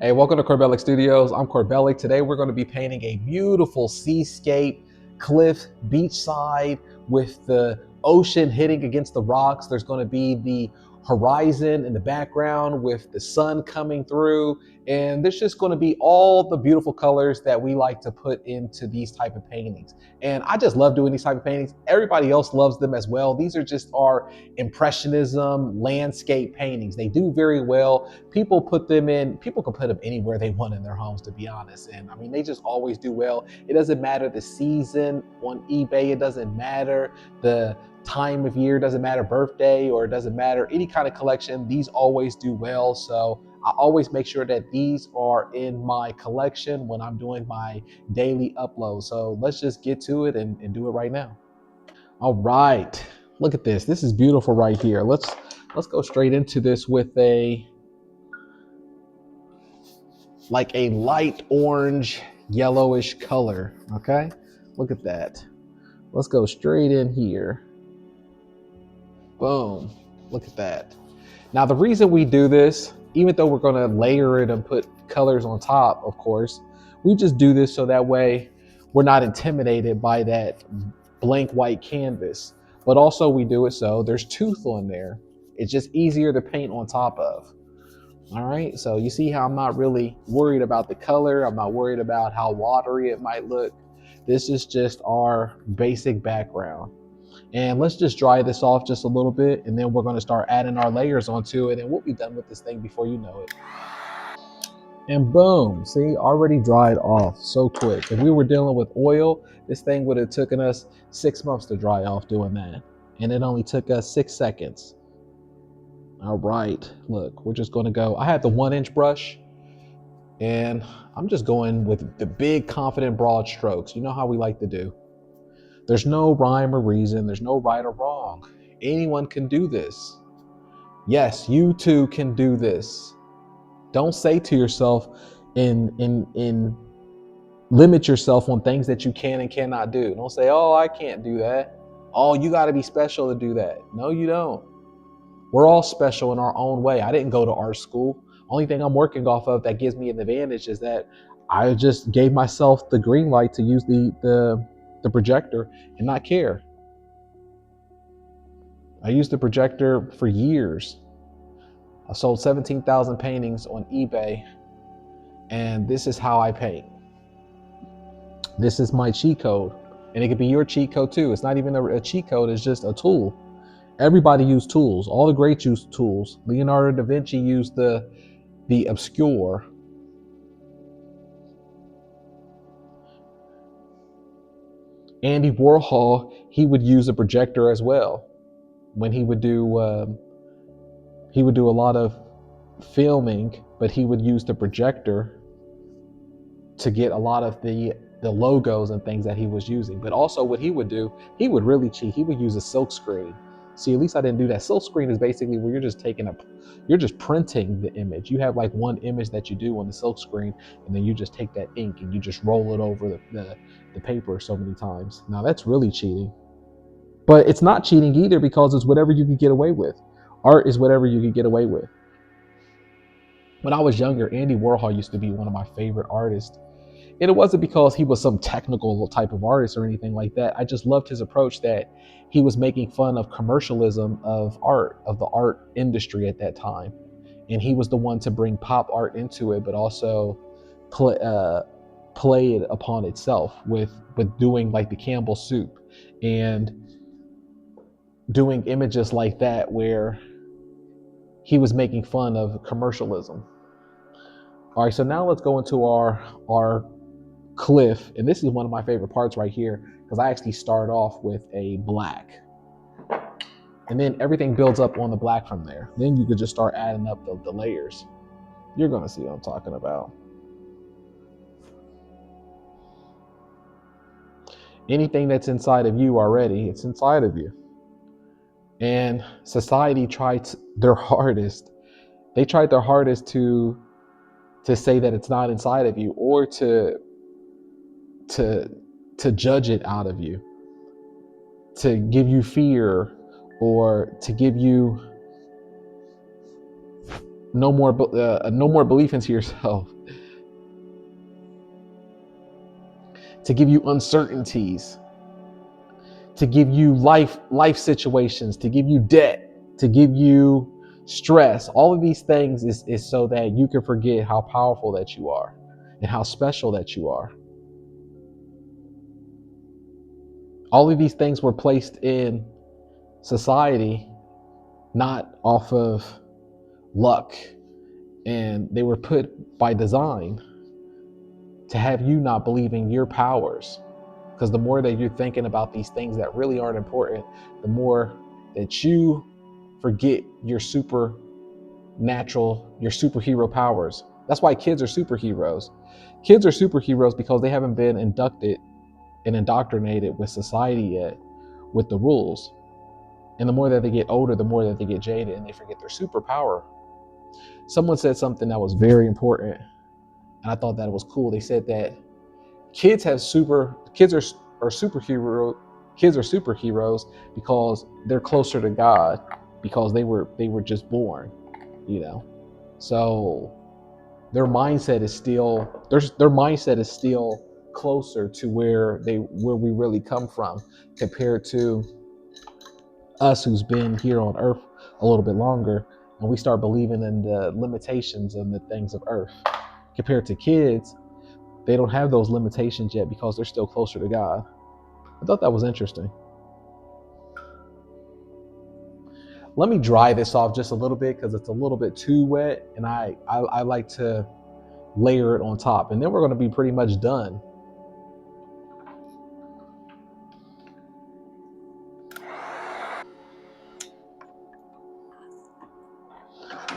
Hey, welcome to Corbellic Studios. I'm Corbellic. Today we're going to be painting a beautiful seascape, cliff, beachside with the ocean hitting against the rocks. There's going to be the horizon in the background with the sun coming through. And there's just going to be all the beautiful colors that we like to put into these type of paintings. And I just love doing these type of paintings. Everybody else loves them as well. These are just our impressionism landscape paintings. They do very well. People can put them anywhere they want in their homes, to be honest. And I mean, they just always do well. It doesn't matter the season on eBay. It doesn't matter the time of year, doesn't matter birthday, or it doesn't matter any kind of collection. These always do well. So I always make sure that these are in my collection when I'm doing my daily upload. So let's just get to it and do it right now. All right, look at this. This is beautiful right here. Let's go straight into this with a light orange yellowish color. Okay, look at that. Let's go straight in here. Boom, look at that. Now the reason we do this, even though we're going to layer it and put colors on top, of course, we just do this so that way we're not intimidated by that blank white canvas. But also we do it so there's tooth on there. It's just easier to paint on top of. All right, so you see how I'm not really worried about the color. I'm not worried about how watery it might look. This is just our basic background. And let's just dry this off just a little bit, and then we're going to start adding our layers onto it, and we'll be done with this thing before you know it. And boom, see, already dried off so quick. If we were dealing with oil, this thing would have taken us 6 months to dry off doing that. And it only took us 6 seconds. All right, look, we're just going to go. I had the 1-inch brush, and I'm just going with the big, confident, broad strokes. You know how we like to do. There's no rhyme or reason. There's no right or wrong. Anyone can do this. Yes, you too can do this. Don't say to yourself in limit yourself on things that you can and cannot do. Don't say, oh, I can't do that. Oh, you got to be special to do that. No, you don't. We're all special in our own way. I didn't go to art school. Only thing I'm working off of that gives me an advantage is that I just gave myself the green light to use the projector and not care. I used the projector for years. I sold 17,000 paintings on eBay, and this is how I paint. This is my cheat code, and it could be your cheat code too. It's not even a cheat code, it's just a tool. Everybody used tools. All the greats used tools. Leonardo da Vinci used the obscure. Andy Warhol, he would use a projector as well when he would do a lot of filming, but he would use the projector to get a lot of the logos and things that he was using. But also what he would do, he would really cheat. He would use a silk screen. See, at least I didn't do that. Silk screen is basically where you're just printing the image. You have like one image that you do on the silk screen, and then you just take that ink and you just roll it over the paper so many times. Now that's really cheating. But it's not cheating either, because it's whatever you can get away with. Art is whatever you can get away with. When I was younger, Andy Warhol used to be one of my favorite artists. And it wasn't because he was some technical type of artist or anything like that. I just loved his approach that he was making fun of commercialism of art, of the art industry at that time. And he was the one to bring pop art into it, but also play it upon itself with doing like the Campbell soup and doing images like that where he was making fun of commercialism. All right, so now let's go into our cliff, and this is one of my favorite parts right here, because I actually start off with a black, and then everything builds up on the black from there. Then you could just start adding up the layers. You're gonna see what I'm talking about. Anything that's inside of you already, it's inside of you. And society tried their hardest. They tried their hardest to say that it's not inside of you, or to judge it out of you, to give you fear, or to give you no more belief into yourself, to give you uncertainties, to give you life situations, to give you debt, to give you stress. All of these things is so that you can forget how powerful that you are and how special that you are. All of these things were placed in society not off of luck, and they were put by design to have you not believe in your powers. Because the more that you're thinking about these things that really aren't important, the more that you forget your your superhero powers. That's why kids are superheroes. Kids are superheroes because they haven't been inducted and indoctrinated with society yet, with the rules. And the more that they get older, the more that they get jaded and they forget their superpower. Someone said something that was very important, and I thought that it was cool. They said that kids have kids are superhero kids are superheroes because they're closer to God, because they were just born, you know. So their mindset is still their mindset is still closer to where we really come from, compared to us who's been here on earth a little bit longer, and we start believing in the limitations and the things of earth. Compared to kids, they don't have those limitations yet because they're still closer to God. I thought that was interesting. Let me dry this off just a little bit because it's a little bit too wet, and I like to layer it on top, and then we're going to be pretty much done.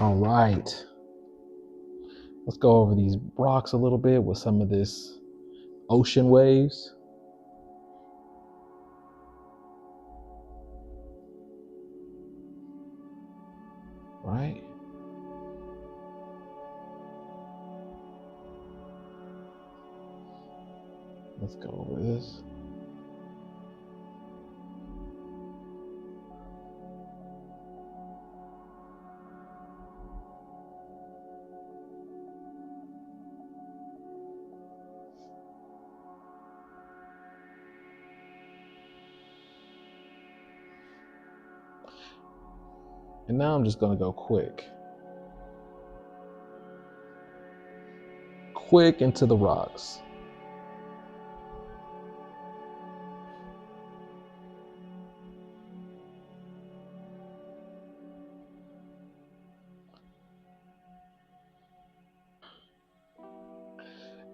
All right, let's go over these rocks a little bit with some of this ocean waves. Right. Let's go over this. And now I'm just going to go quick into the rocks.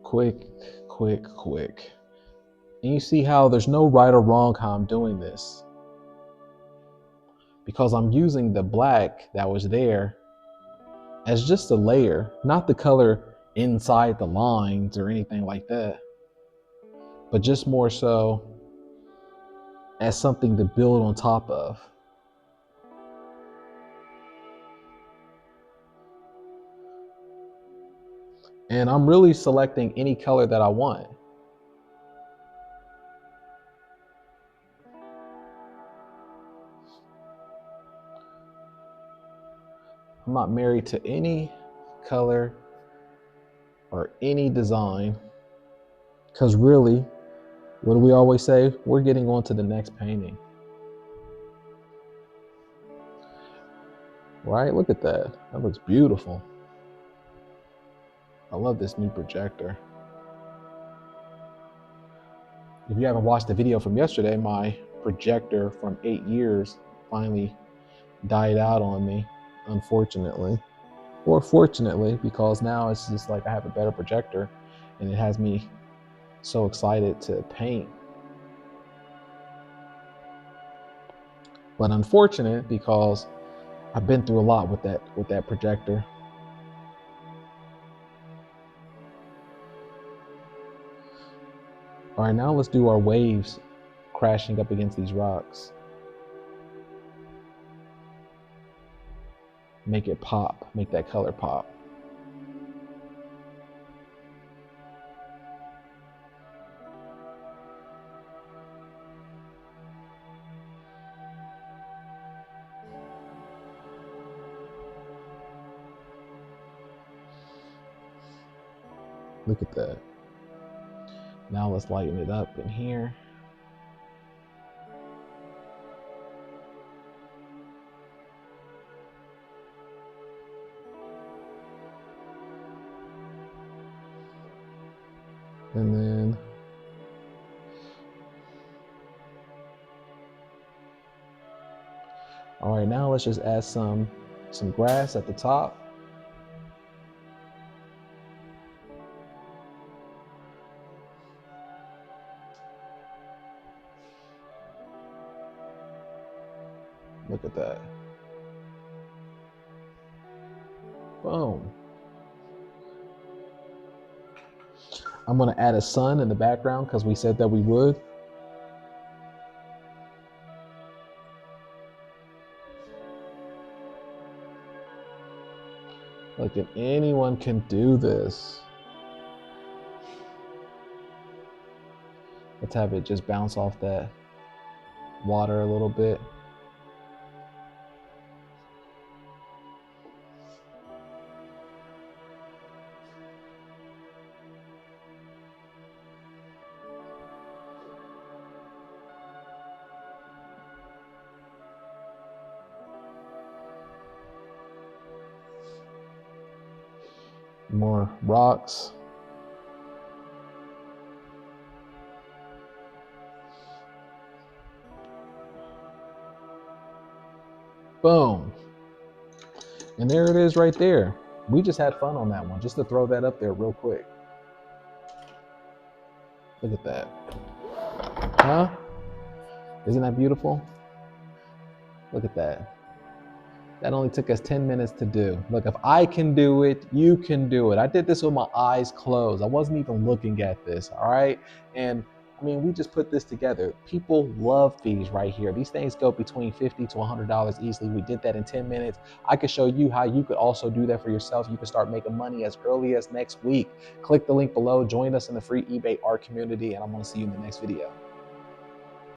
Quick, quick. And you see how there's no right or wrong how I'm doing this, because I'm using the black that was there as just a layer, not the color inside the lines or anything like that, but just more so as something to build on top of. And I'm really selecting any color that I want. I'm not married to any color or any design, because really, what do we always say? We're getting on to the next painting. Right? Look at that. That looks beautiful. I love this new projector. If you haven't watched the video from yesterday, my projector from 8 years finally died out on me, unfortunately. Or fortunately, because now it's just like I have a better projector and it has me so excited to paint. But unfortunate because I've been through a lot with that projector. All right, now let's do our waves crashing up against these rocks. Make it pop, make that color pop. Look at that. Now let's lighten it up in here. And then all right, now let's just add some grass at the top. Look at that. Boom. I'm gonna add a sun in the background because we said that we would. Like, if anyone can do this. Let's have it just bounce off that water a little bit. More rocks. Boom. And there it is right there. We just had fun on that one, just to throw that up there real quick. Look at that. Huh? Isn't that beautiful? Look at that. That only took us 10 minutes to do. Look, if I can do it, you can do it. I did this with my eyes closed. I wasn't even looking at this, all right? And I mean, we just put this together. People love these right here. These things go between $50 to $100 easily. We did that in 10 minutes. I could show you how you could also do that for yourself. You can start making money as early as next week. Click the link below, join us in the free eBay art community, and I'm gonna see you in the next video.